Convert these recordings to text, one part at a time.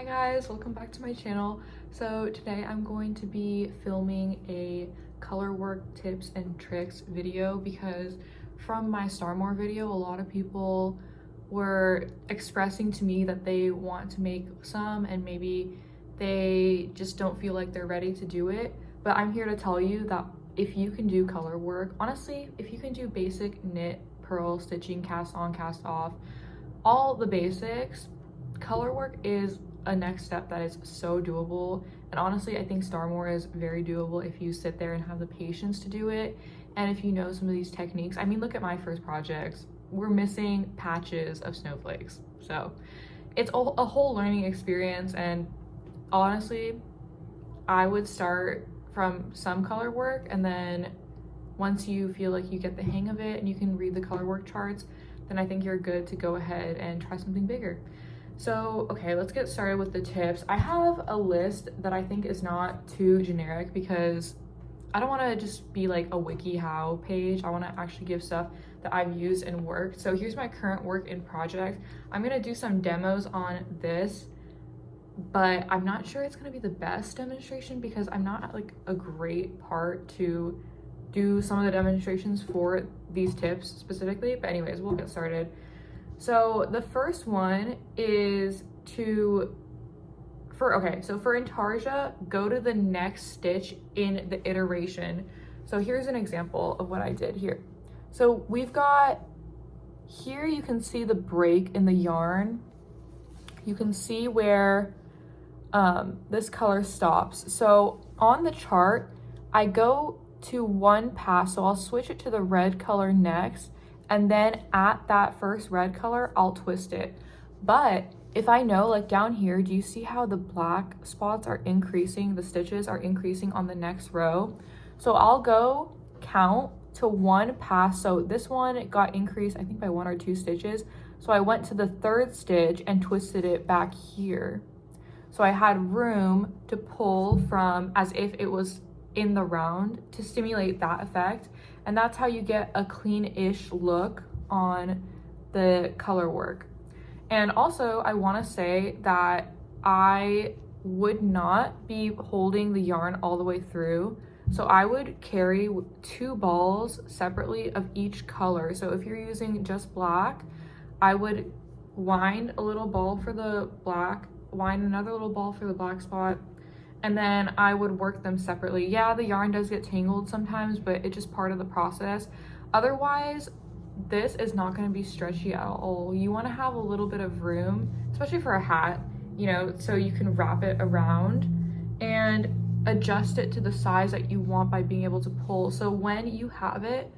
Hi guys, welcome back to my channel. So today I'm going to be filming a colorwork tips and tricks video because from my Starmore video, a lot of people were expressing to me that they want to make some and maybe they just don't feel like they're ready to do it. But I'm here to tell you that if you can do color work, honestly, if you can do basic knit, purl, stitching, cast on, cast off, all the basics, color work is a next step that is so doable. And honestly, I think Starmore is very doable if you sit there and have the patience to do it, and if you know some of these techniques. I mean, look at my first projects. We're missing patches of snowflakes, so it's a whole learning experience. And honestly, I would start from some color work, and then once you feel like you get the hang of it and you can read the color work charts, then I think you're good to go ahead and try something bigger. So, okay, let's get started with the tips. I have a list that I think is not too generic because I don't want to just be like a WikiHow page. I want to actually give stuff that I've used and worked. So here's my current work in project. I'm going to do some demos on this, but I'm not sure it's going to be the best demonstration because I'm not like a great part to do some of the demonstrations for these tips specifically. But anyways, we'll get started. So the first one is for Intarsia, go to the next stitch in the iteration. So here's an example of what I did here. So we've got here, you can see the break in the yarn. You can see where this color stops. So on the chart, I go to one pass, so I'll switch it to the red color next, and then at that first red color, I'll twist it. But if I know, like down here, do you see how the black spots are increasing? The stitches are increasing on the next row. So I'll go count to one pass. So this one got increased, I think by 1 or 2 stitches. So I went to the third stitch and twisted it back here. So I had room to pull from as if it was in the round to stimulate that effect. And that's how you get a clean-ish look on the color work. And also, I want to say that I would not be holding the yarn all the way through. So I would carry 2 balls separately of each color. So if you're using just black, I would wind a little ball for the black, wind another little ball for the black spot, and then I would work them separately. Yeah, the yarn does get tangled sometimes, but it's just part of the process. Otherwise, this is not going to be stretchy at all. You want to have a little bit of room, especially for a hat, you know, so you can wrap it around and adjust it to the size that you want by being able to pull. So when you have it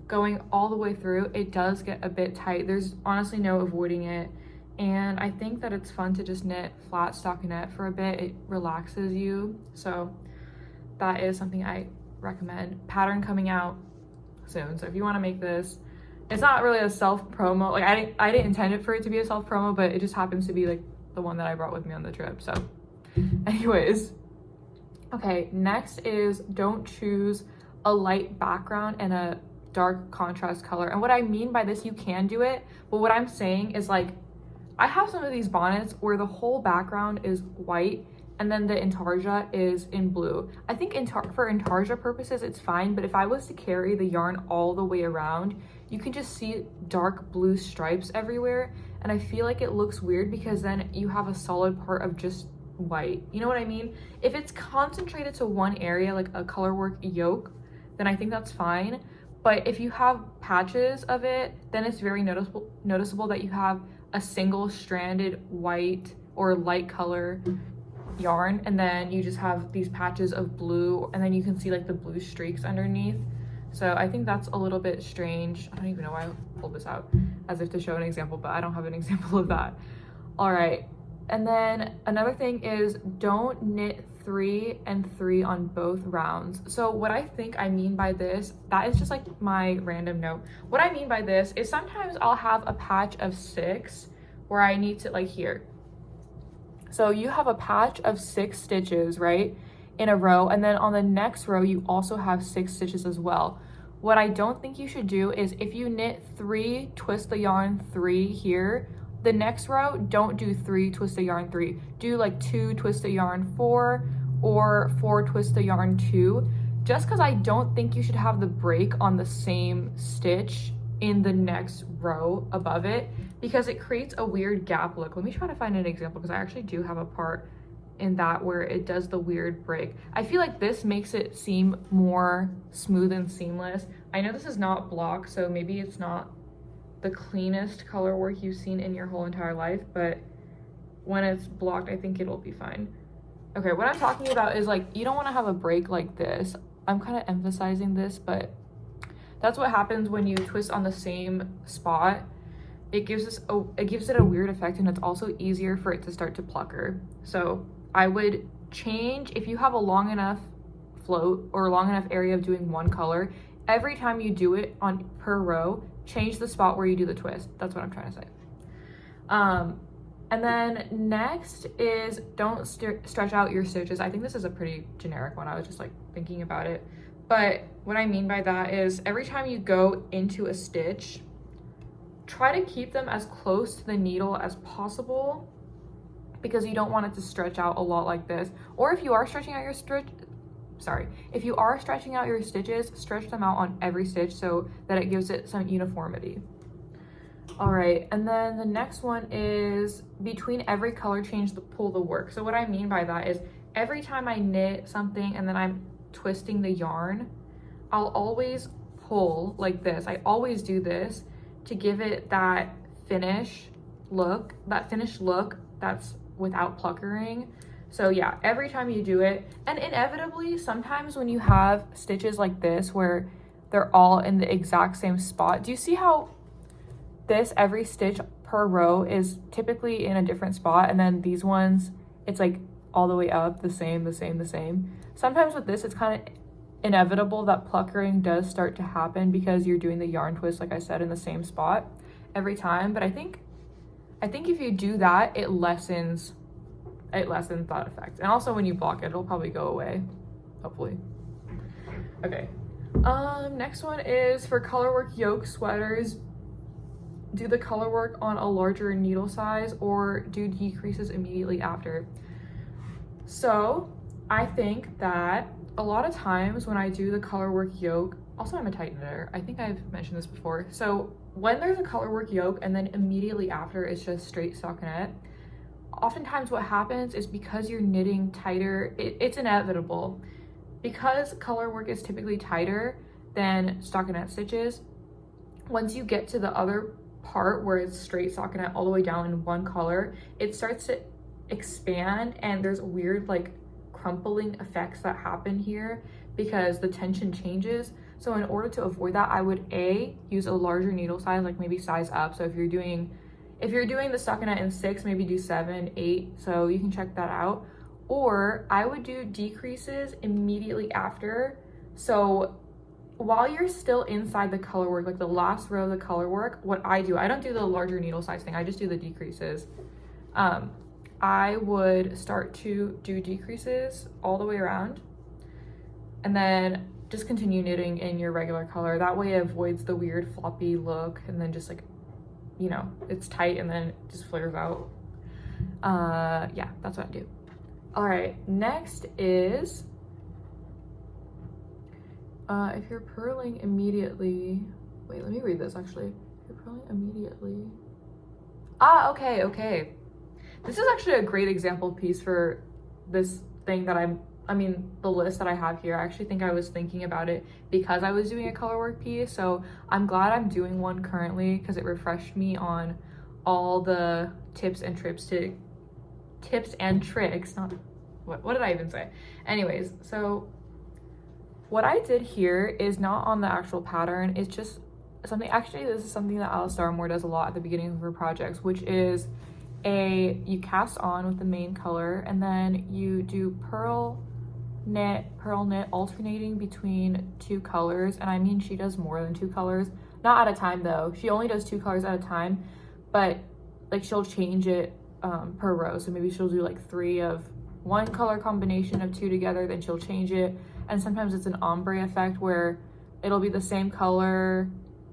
going all the way through, it does get a bit tight. There's honestly no avoiding it. And I think that it's fun to just knit flat stockinette for a bit. It relaxes you. So that is something I recommend. Pattern coming out soon. So if you want to make this, it's not really a self-promo. Like I didn't intend it for it to be a self-promo, but it just happens to be like the one that I brought with me on the trip. So anyways, okay, next is don't choose a light background and a dark contrast color. And what I mean by this, you can do it, but what I'm saying is like, I have some of these bonnets where the whole background is white and then the Intarsia is in blue. I think for Intarsia purposes, it's fine, but if I was to carry the yarn all the way around, you can just see dark blue stripes everywhere. And I feel like it looks weird because then you have a solid part of just white. You know what I mean? If it's concentrated to one area, like a colorwork yoke, then I think that's fine. But if you have patches of it, then it's very noticeable that you have a single stranded white or light color yarn, and then you just have these patches of blue, and then you can see like the blue streaks underneath. So I think that's a little bit strange. I don't even know why I pulled this out as if to show an example, but I don't have an example of that. All right, and then another thing is don't knit 3 and 3 on both rounds. So what I think I mean by this, that is just like my random note. What I mean by this is sometimes I'll have a patch of 6 where I need to, like here. So you have a patch of 6 stitches, right, in a row, and then on the next row you also have 6 stitches as well. What I don't think you should do is if you knit 3, twist the yarn 3 here, the next row, don't do 3 twist a yarn 3. Do like 2 twist a yarn 4 or 4 twist a yarn 2, just because I don't think you should have the break on the same stitch in the next row above it, because it creates a weird gap look. Let me try to find an example, because I actually do have a part in that where it does the weird break. I feel like this makes it seem more smooth and seamless. I know this is not block, so maybe it's not the cleanest color work you've seen in your whole entire life, but when it's blocked, I think it'll be fine. Okay, what I'm talking about is like, you don't want to have a break like this. I'm kind of emphasizing this, but that's what happens when you twist on the same spot. It gives it a weird effect, and it's also easier for it to start to plucker. So I would change, if you have a long enough float or long enough area of doing one color, every time you do it on per row, change the spot where you do the twist. That's what I'm trying to say. And then next is don't stretch out your stitches. I think this is a pretty generic one. I was just like thinking about it. But what I mean by that is every time you go into a stitch, try to keep them as close to the needle as possible, because you don't want it to stretch out a lot like this. Or if you are stretching out your if you are stretching out your stitches, stretch them out on every stitch so that it gives it some uniformity. All right, and then the next one is between every color change, pull the work. So what I mean by that is every time I knit something and then I'm twisting the yarn, I'll always pull like this. I always do this to give it that finished look that's without pluckering. So yeah, every time you do it, and inevitably sometimes when you have stitches like this where they're all in the exact same spot, do you see how this every stitch per row is typically in a different spot, and then these ones it's like all the way up the same. Sometimes with this it's kind of inevitable that pluckering does start to happen because you're doing the yarn twist, like I said, in the same spot every time. But I think if you do that, it lessens that effect. And also when you block it, it'll probably go away, hopefully. Okay, next one is for Colorwork yoke sweaters. Do the color work on a larger needle size or do decreases immediately after. So I think that a lot of times when I do the Colorwork yoke, also I'm a tight knitter, I think I've mentioned this before. So when there's a Colorwork yoke and then immediately after it's just straight stockinette, oftentimes what happens is because you're knitting tighter, it's inevitable. Because Colorwork is typically tighter than stockinette stitches, once you get to the other part where it's straight stockinette all the way down in one color, it starts to expand and there's weird like crumpling effects that happen here because the tension changes. So in order to avoid that, I would use a larger needle size, like maybe size up. So if you're doing the stockinette in 6, maybe do 7, 8, so you can check that out. Or I would do decreases immediately after. So while you're still inside the color work, like the last row of the color work, what I don't do the larger needle size thing, I just do the decreases. I would start to do decreases all the way around and then just continue knitting in your regular color. That way it avoids the weird floppy look and then just like, you know, it's tight and then it just flares out. Yeah, that's what I do. All right, next is if you're purling immediately, wait, let me read this actually. If you're purling immediately. Okay. This is actually a great example piece for this thing that the list that I have here. I actually think I was thinking about it because I was doing a colorwork piece. So I'm glad I'm doing one currently because it refreshed me on all the tips and tricks, not, what did I even say? Anyways, so what I did here is not on the actual pattern. It's just something, actually this is something that Alice Starmore does a lot at the beginning of her projects, which is you cast on with the main color and then you do pearl knit alternating between 2 colors. And I mean, she does more than 2 colors, not at a time though. She only does 2 colors at a time, but like she'll change it per row. So maybe she'll do like 3 of one color combination of 2 together, then she'll change it. And sometimes it's an ombre effect where it'll be the same color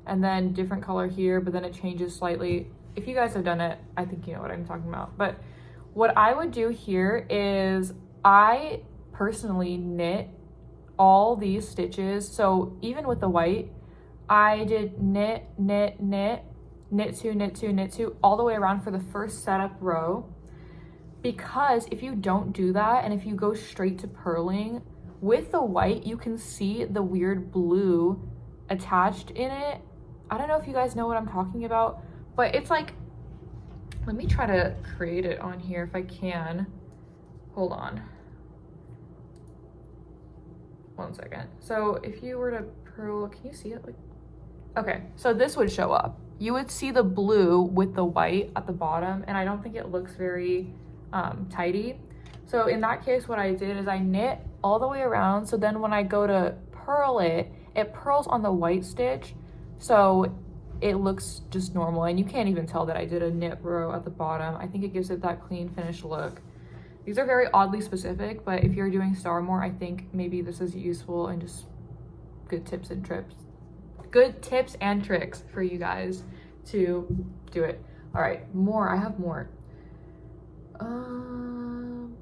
and then different color here, but then it changes slightly. if you guys have done it, I think you know what I'm talking about. But what I would do here is I personally knit all these stitches. So even with the white, I did knit, knit, knit, knit two, knit two, knit two, all the way around for the first setup row. Because if you don't do that, and if you go straight to purling, with the white, you can see the weird blue attached in it. I don't know if you guys know what I'm talking about, but it's like, let me try to create it on here if I can. Hold on. 1 second. So if you were to purl, can you see it? Like, okay, so this would show up. You would see the blue with the white at the bottom, and I don't think it looks very tidy. So in that case, what I did is I knit all the way around. So then when I go to purl it, it purls on the white stitch. So it looks just normal, and you can't even tell that I did a knit row at the bottom. I think it gives it that clean finished look. These are very oddly specific, but if you're doing Star more, I think maybe this is useful and just good tips and tricks for you guys to do it. All right, I have more.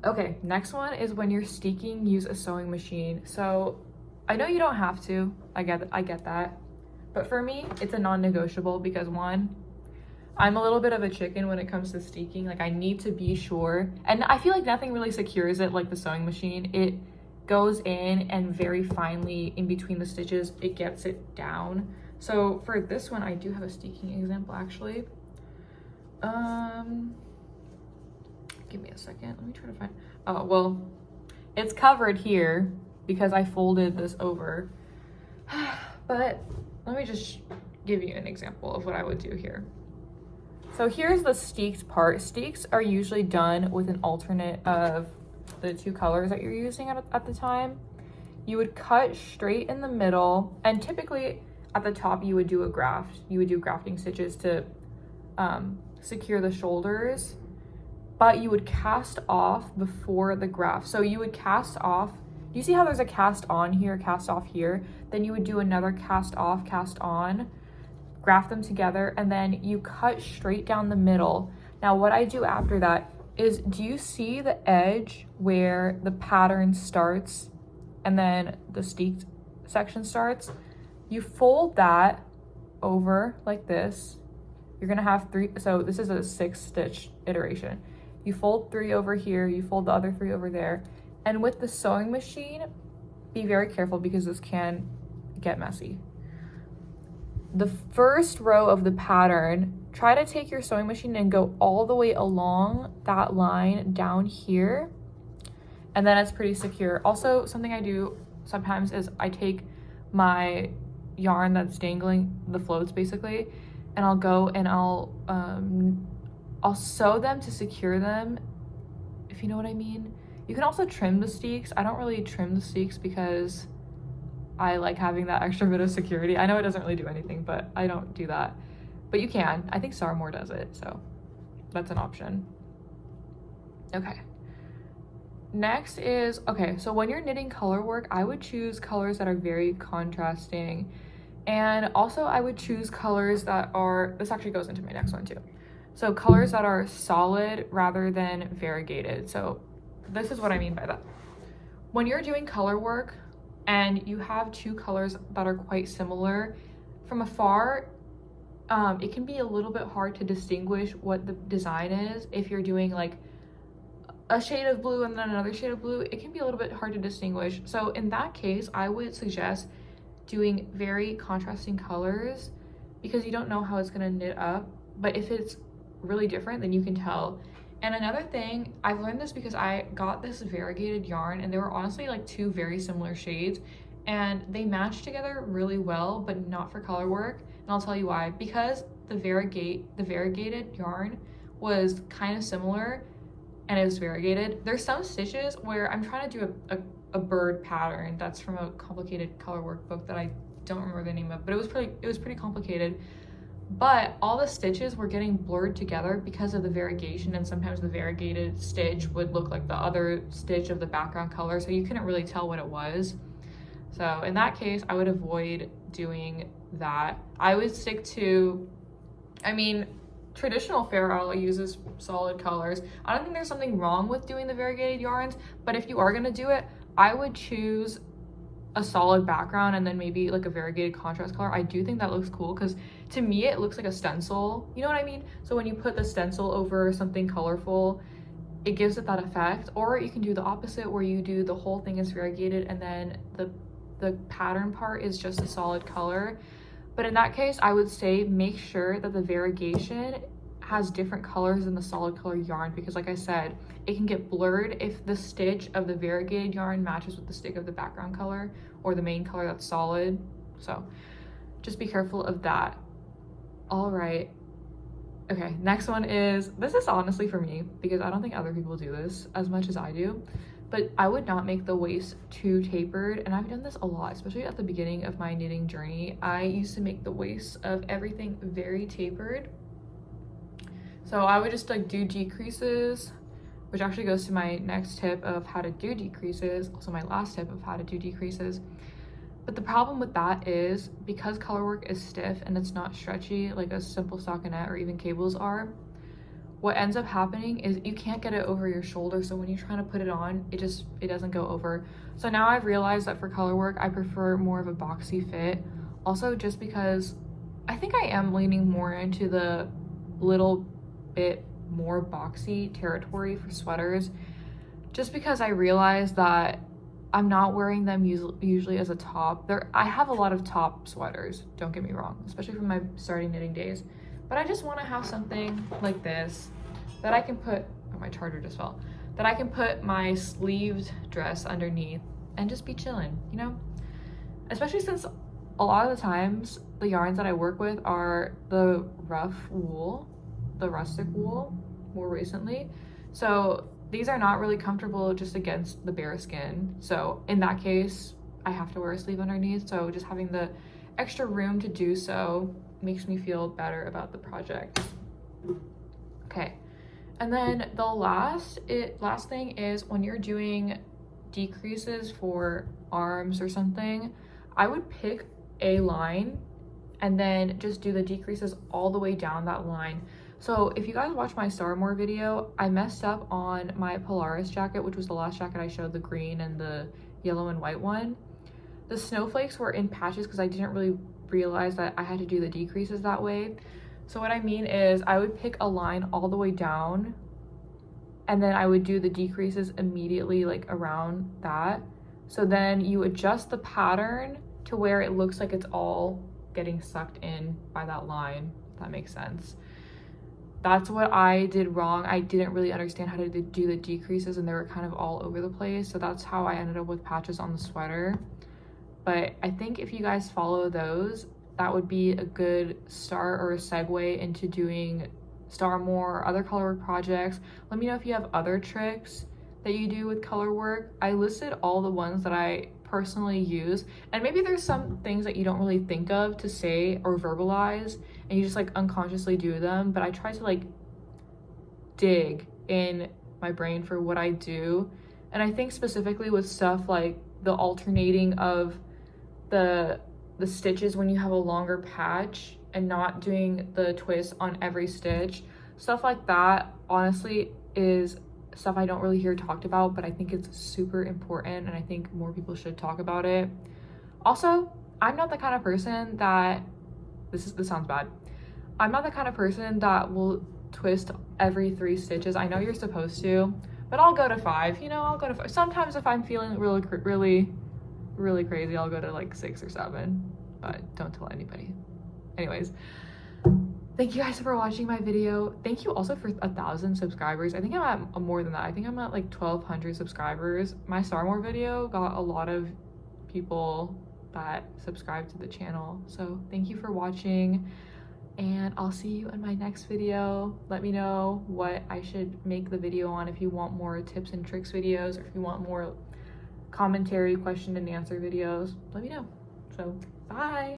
Okay, next one is when you're steeking, use a sewing machine. So I know you don't have to, I get that. But for me, it's a non-negotiable because one, I'm a little bit of a chicken when it comes to steeking. Like I need to be sure. And I feel like nothing really secures it like the sewing machine. It goes in and very finely in between the stitches, it gets it down. So for this one, I do have a steeking example actually. Give me a second. Let me try to find, oh, well, it's covered here because I folded this over. But let me just give you an example of what I would do here. So here's the steeked part. Steeks are usually done with an alternate of the two colors that you're using at the time. You would cut straight in the middle, and typically at the top you would do a graft. You would do grafting stitches to secure the shoulders, but you would cast off before the graft. So you would cast off. You see how there's a cast on here, cast off here? Then you would do another cast off, cast on, graft them together, and then you cut straight down the middle. Now what I do after that is, do you see the edge where the pattern starts and then the steeked section starts? You fold that over like this. You're gonna have 3, so this is a 6 stitch iteration. You fold 3 over here, you fold the other 3 over there. And with the sewing machine, be very careful because this can get messy. The first row of the pattern, try to take your sewing machine and go all the way along that line down here. And then it's pretty secure. Also, something I do sometimes is I take my yarn that's dangling, the floats basically, and I'll go and I'll sew them to secure them, if you know what I mean. You can also trim the steeks. I don't really trim the steeks because I like having that extra bit of security. I know it doesn't really do anything, but I don't do that. But you can. I think Starmore does it, so that's an option. Okay. Next is, okay, so when you're knitting color work, I would choose colors that are very contrasting. And also I would choose colors that are, this actually goes into my next one too. So colors that are solid rather than variegated. So this is what I mean by that. When you're doing color work and you have 2 colors that are quite similar, from afar, it can be a little bit hard to distinguish what the design is. If you're doing like a shade of blue and then another shade of blue, it can be a little bit hard to distinguish. So in that case, I would suggest doing very contrasting colors because you don't know how it's gonna knit up. But if it's really different, then you can tell. And another thing, I've learned this because I got this variegated yarn and they were honestly like 2 very similar shades and they matched together really well, but not for color work. And I'll tell you why. Because the variegated yarn was kind of similar and it was variegated. There's some stitches where I'm trying to do a bird pattern that's from a complicated color work book that I don't remember the name of, but it was pretty complicated. But all the stitches were getting blurred together because of the variegation, and sometimes the variegated stitch would look like the other stitch of the background color, so you couldn't really tell what it was. So in that case, I would avoid doing that. I would stick to, I mean, traditional fair owl uses solid colors. I don't think there's something wrong with doing the variegated yarns, but if you are gonna do it, I would choose a solid background and then maybe like a variegated contrast color. I do think that looks cool because to me it looks like a stencil, you know what I mean? So when you put the stencil over something colorful, it gives it that effect. Or you can do the opposite where you do the whole thing is variegated and then the pattern part is just a solid color. But in that case, I would say make sure that the variegation has different colors than the solid color yarn, because like I said, it can get blurred if the stitch of the variegated yarn matches with the stick of the background color or the main color that's solid. So just be careful of that. All right. Okay, next one is, this is honestly for me because I don't think other people do this as much as I do, but I would not make the waist too tapered, and I've done this a lot, especially at the beginning of my knitting journey. I used to make the waist of everything very tapered. So I would just like do decreases, which actually goes to my next tip of how to do decreases, also my last tip of how to do decreases. But the problem with that is because Colorwork is stiff and it's not stretchy like a simple stockinette or even cables are, what ends up happening is you can't get it over your shoulder. So when you're trying to put it on, it doesn't go over. So now I've realized that for Colorwork, I prefer more of a boxy fit. Also just because I think I am leaning more into the little bit more boxy territory for sweaters, just because I realized that I'm not wearing them usually as a top. I have a lot of top sweaters, don't get me wrong, especially from my starting knitting days, but I just want to have something like this that I can put, oh, my charger just fell, that I can put my sleeved dress underneath and just be chilling, you know? Especially since a lot of the times the yarns that I work with are the rough wool, the rustic wool more recently. So these are not really comfortable just against the bare skin. So in that case, I have to wear a sleeve underneath. So just having the extra room to do so makes me feel better about the project. Okay. And then the last thing is when you're doing decreases for arms or something, I would pick a line and then just do the decreases all the way down that line. So if you guys watch my Starmore video, I messed up on my Polaris jacket, which was the last jacket I showed, the green and the yellow and white one. The snowflakes were in patches because I didn't really realize that I had to do the decreases that way. So what I mean is I would pick a line all the way down and then I would do the decreases immediately like around that. So then you adjust the pattern to where it looks like it's all getting sucked in by that line, if that makes sense. That's what I did wrong. I didn't really understand how to do the decreases and they were kind of all over the place. So that's how I ended up with patches on the sweater. But I think if you guys follow those, that would be a good start or a segue into doing Starmore or other Colorwork projects. Let me know if you have other tricks that you do with Colorwork. I listed all the ones that I personally use, and maybe there's some things that you don't really think of to say or verbalize and you just like unconsciously do them, but I try to like dig in my brain for what I do. And I think specifically with stuff like the alternating of the stitches when you have a longer patch and not doing the twist on every stitch, stuff like that honestly is stuff I don't really hear talked about, but I think it's super important and I think more people should talk about it. Also, I'm not the kind of person that, this sounds bad, I'm not the kind of person that will twist every 3 stitches. I know you're supposed to, but I'll go to 5, you know, I'll go to 5. Sometimes if I'm feeling really crazy, I'll go to like 6 or 7, but don't tell anybody. Anyways, thank you guys for watching my video. Thank you also for 1,000 subscribers. I think I'm at more than that. I think I'm at like 1,200 subscribers. My Starmore video got a lot of people that subscribe to the channel. So thank you for watching and I'll see you in my next video. Let me know what I should make the video on if you want more tips and tricks videos or if you want more commentary, question and answer videos. Let me know. So bye.